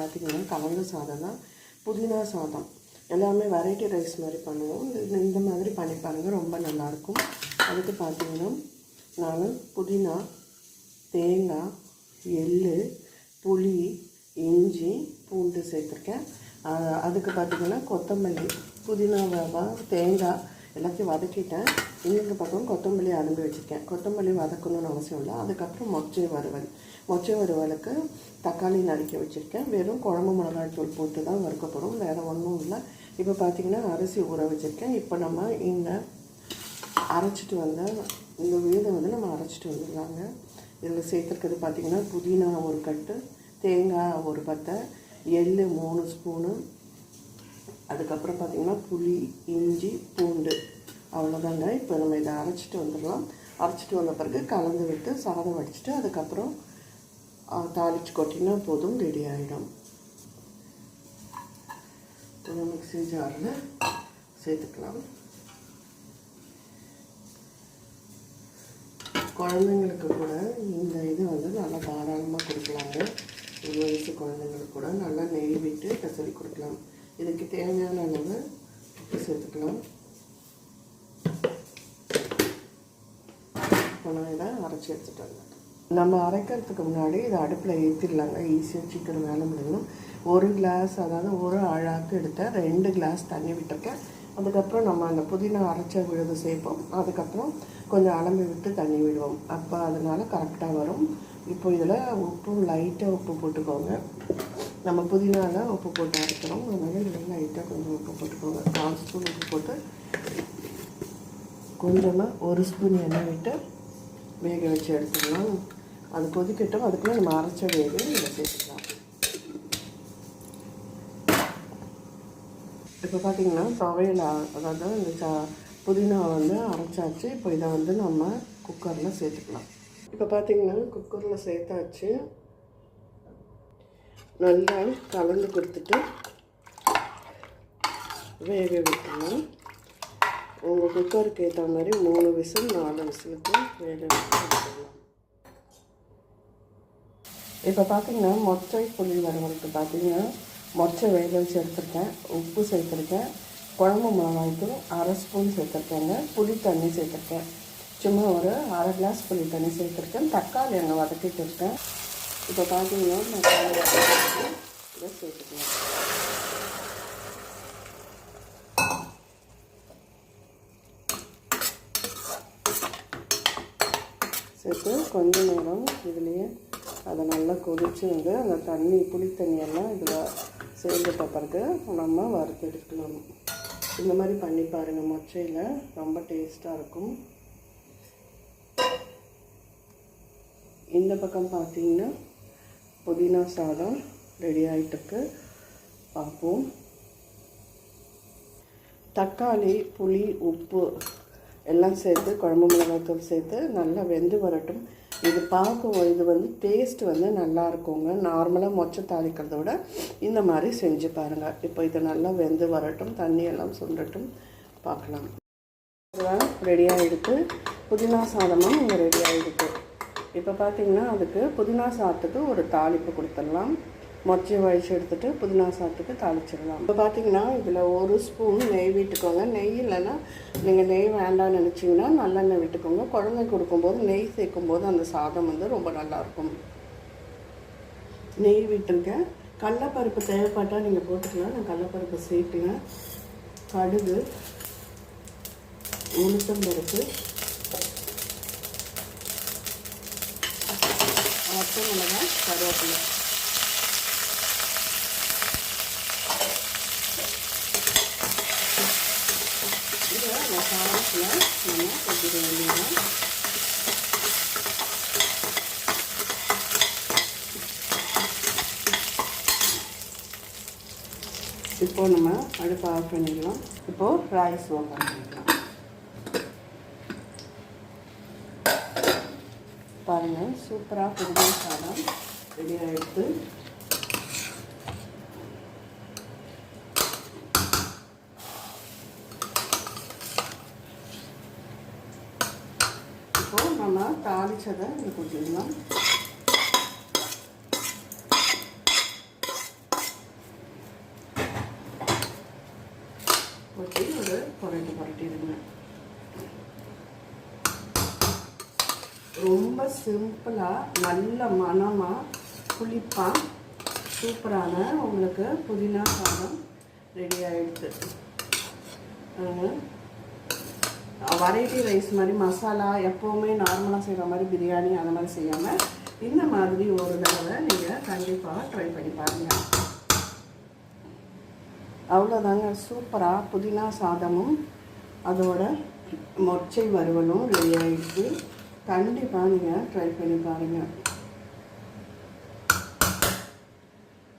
பார்த்திங்கன்னா கலந்த சாதம் தான், புதினா சாதம். எல்லாமே வெரைட்டி ரைஸ் மாதிரி பண்ணுவோம். இந்த மாதிரி பண்ணி பாருங்கள், ரொம்ப நல்லாயிருக்கும். அதுக்கு பார்த்திங்கன்னா நான் புதினா, தேங்காய், எள், புளி, இஞ்சி, பூண்டு சேர்த்துருக்கேன். அதுக்கு பார்த்திங்கன்னா கொத்தமல்லி, புதினா, தேங்காய் எல்லாத்தையும் வதக்கிட்டேன். இன்னொரு பக்கம் கொத்தமல்லி அலம்பி வச்சுருக்கேன். கொத்தமல்லி வதக்கணும்னு அவசியம் இல்லை. அதுக்கப்புறம் மொச்சை வறுவலுக்கு தக்காளி நறுக்கி வச்சுருக்கேன். வெறும் குழம்பு மிளகாய் தூள் போட்டு தான் வறுக்கப்படும், வேறு ஒன்றும் இல்லை. இப்போ பார்த்திங்கன்னா அரிசி ஊற வச்சுருக்கேன். இப்போ நம்ம இந்த அரைச்சிட்டு வந்த இந்த விழுதை நம்ம அரைச்சிட்டு வந்துடலாங்க. இதில் சேர்த்துருக்கிறது பார்த்திங்கன்னா புதினா ஒரு கட்டு, தேங்காய் ஒரு பத்தை, எள் 3 ஸ்பூனு, அதுக்கப்புறம் பார்த்திங்கன்னா புளி, இஞ்சி, பூண்டு, அவ்வளோதாங்க. இப்போ நம்ம இதை அரைச்சிட்டு வந்துடலாம். அரைச்சிட்டு வந்த பிறகு கலந்து விட்டு சாதம் வடிச்சிட்டு அதுக்கப்புறம் தாளித்து கொட்டினா போதும், ரெடி ஆகிடும். மிக்ஸி ஜாரில் சேர்த்துக்கலாம். குழந்தைங்களுக்கு கூட இந்த இது நல்லா தாராளமாக கொடுக்கலாங்க. 1 வயசு குழந்தைங்களுக்கு கூட நல்லா நெய் விட்டு கசரி கொடுக்கலாம். இதுக்கு தேவையான அளவு உப்பு சேர்த்துக்கலாம். இப்போ நான் இதை அரைச்சி எடுத்துகிட்டு வந்தேன். நம்ம அரைக்கிறதுக்கு முன்னாடி இதை அடுப்பில் ஏற்றிடலாங்க, ஈஸியாக சீக்கிரம் வேலை முடியணும். 1 கிளாஸ், அதாவது 1 அழாக்கு எடுத்தேன், 2 கிளாஸ் தண்ணி விட்டுருக்கேன். அதுக்கப்புறம் நம்ம அந்த புதினா அரைச்ச விழுது சேர்ப்போம். அதுக்கப்புறம் கொஞ்சம் அலம்பி விட்டு தண்ணி விடுவோம். அப்போ அதனால் கரெக்டாக வரும். இப்போ இதில் உப்பும் லைட்டாக உப்பு போட்டுக்கோங்க. நம்ம புதினாவில் உப்பு போட்டு அரைக்கிறோம், அதனால் இதில் லைட்டாக கொஞ்சம் உப்பு போட்டுக்கோங்க. 4 ஸ்பூன் உப்பு போட்டு கொஞ்சமாக 1 ஸ்பூன் எண்ணெய் விட்டு வேக வச்சு எடுத்துக்கலாம். அது கொதிக்கட்டும். அதுக்குள்ளே நம்ம அரைச்ச வேக இதில் சேர்த்துக்கலாம். இப்போ பார்த்திங்கன்னா துவையல், அதாவது இந்த புதினா அரைச்சாச்சு. இப்போ இதை நம்ம குக்கரில் சேர்த்துக்கலாம். இப்போ பார்த்திங்கன்னா குக்கரில் சேர்த்தாச்சு. நல்லா கலந்து கொடுத்துட்டு வேக வைக்கணும். உங்கள் குக்கருக்கு ஏற்ற மாதிரி 3 விசில் 4 விசிலுக்கு வேக வச்சுக்கலாம். இப்போ பார்த்திங்கன்னா மொச்சை புளி வறுவலுக்கு பார்த்திங்கன்னா மொச்சை வேக வச்சு எடுத்துருக்கேன், உப்பு சேர்த்துருக்கேன், குழம்பு மிளகாய்த்தூள் 1/2 ஸ்பூன் சேர்த்துருக்கேங்க, புளி தண்ணி சேர்த்துருக்கேன், சும்மா ஒரு 1/2 கிளாஸ் புளி தண்ணி சேர்த்துருக்கேன், தக்காளி அங்கே வதக்கிட்டு இருக்கேன். இப்போ பார்த்திங்கன்னா தக்காளி இதை சேர்த்துக்கலாம். சேர்த்து கொஞ்ச நேரம் இதுலேயே அதை நல்லா கொதித்து அந்த தண்ணி, புளி தண்ணியெல்லாம் இதில் சேர்ந்துட்ட பிறகு நம்ம வறுத்து எடுக்கலாம். இந்த மாதிரி பண்ணி பாருங்கள், மொச்சையில் ரொம்ப டேஸ்ட்டாக இருக்கும். இந்த பக்கம் பார்த்தீங்கன்னா புதினா சாதம் ரெடி ஆகிட்டுருக்கு, பார்ப்போம். தக்காளி, புளி, உப்பு எல்லாம் சேர்த்து குழம்பு மிளகாய்த்தூள் சேர்த்து நல்லா வெந்து வரட்டும். இது இது டேஸ்ட் நல்லா இருக்குங்க. நார்மலாக மொச்சை தாளிக்கிறத விட இந்த மாதிரி செஞ்சு பாருங்கள். இப்போ இது நல்லா வெந்து வரட்டும், தண்ணியெல்லாம் சுண்டட்டும், பார்க்கலாம். இதெல்லாம் ரெடியாக இருக்குது. புதினா சாதமும் இங்கே ரெடியாக இருக்குது. இப்போ பார்த்திங்கன்னா அதுக்கு புதினா சாதத்துக்கு ஒரு தாளிப்பு கொடுத்துடலாம். மொச்சை வழிச்சு எடுத்துகிட்டு புதினா சாதத்துக்கு தாளிச்சிடலாம். இப்போ பார்த்திங்கன்னா இதில் 1 ஸ்பூன் நெய் விட்டுக்கோங்க. நெய் இல்லைன்னா நீங்கள் நெய் வேண்டாம்னு நினச்சிங்கன்னா நல்லெண்ணெய் விட்டுக்கோங்க. குழந்தை கொடுக்கும்போது நெய் சேர்க்கும்போது அந்த சாதம் ரொம்ப நல்லாயிருக்கும். நெய் விட்டுருக்கேன். கடலைப்பருப்பு தேவைப்பட்டால் நீங்கள் போட்டுக்கலாம். நான் கடலைப்பருப்பு சேர்க்கல. கடுகு, உளுத்தம்பருப்பு, பச்சை மிளகாய், கருவேப்பிலை. இதை சாதத்தில் நம்ம கொட்டிட வேண்டியதான். இப்போது நம்ம அடுப்பை ஆஃப் பண்ணிக்கலாம். இப்போது ரைஸ் ஓப்பன் பண்ணிக்கலாம். பாருங்கள், சூப்பராக புதினா சாதம் ரெடி ஆகிடுது. இப்போது நம்ம தாளிச்சதை இங்கே கொட்டிடலாம். கொட்டி ஒரு புரட்டிடுங்க. ரொம்ப சிம்பிளாக நல்ல மணமாக புளிப்பாக சூப்பரான உங்களுக்கு புதினா சாதம் ரெடி ஆகிடுது. வெரைட்டி ரைஸ் மாதிரி மசாலா எப்போவுமே நார்மலாக செய்கிற மாதிரி பிரியாணி அந்த மாதிரி செய்யாமல் இந்த மாதிரி ஒரு தடவை நீங்கள் கண்டிப்பாக ட்ரை பண்ணி பாருங்கள். அவ்வளோதாங்க, சூப்பராக புதினா சாதமும் அதோட மொச்சை வறுவலும் ரெடி ஆகிடுச்சு. கண்டிப்பாக நீங்கள் ட்ரை பண்ணி பாருங்கள்.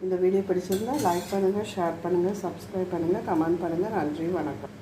இந்த வீடியோ பிடிச்சிருந்தால் லைக் பண்ணுங்கள், ஷேர் பண்ணுங்கள், சப்ஸ்கிரைப் பண்ணுங்கள், கமெண்ட் பண்ணுங்கள். நன்றி, வணக்கம்.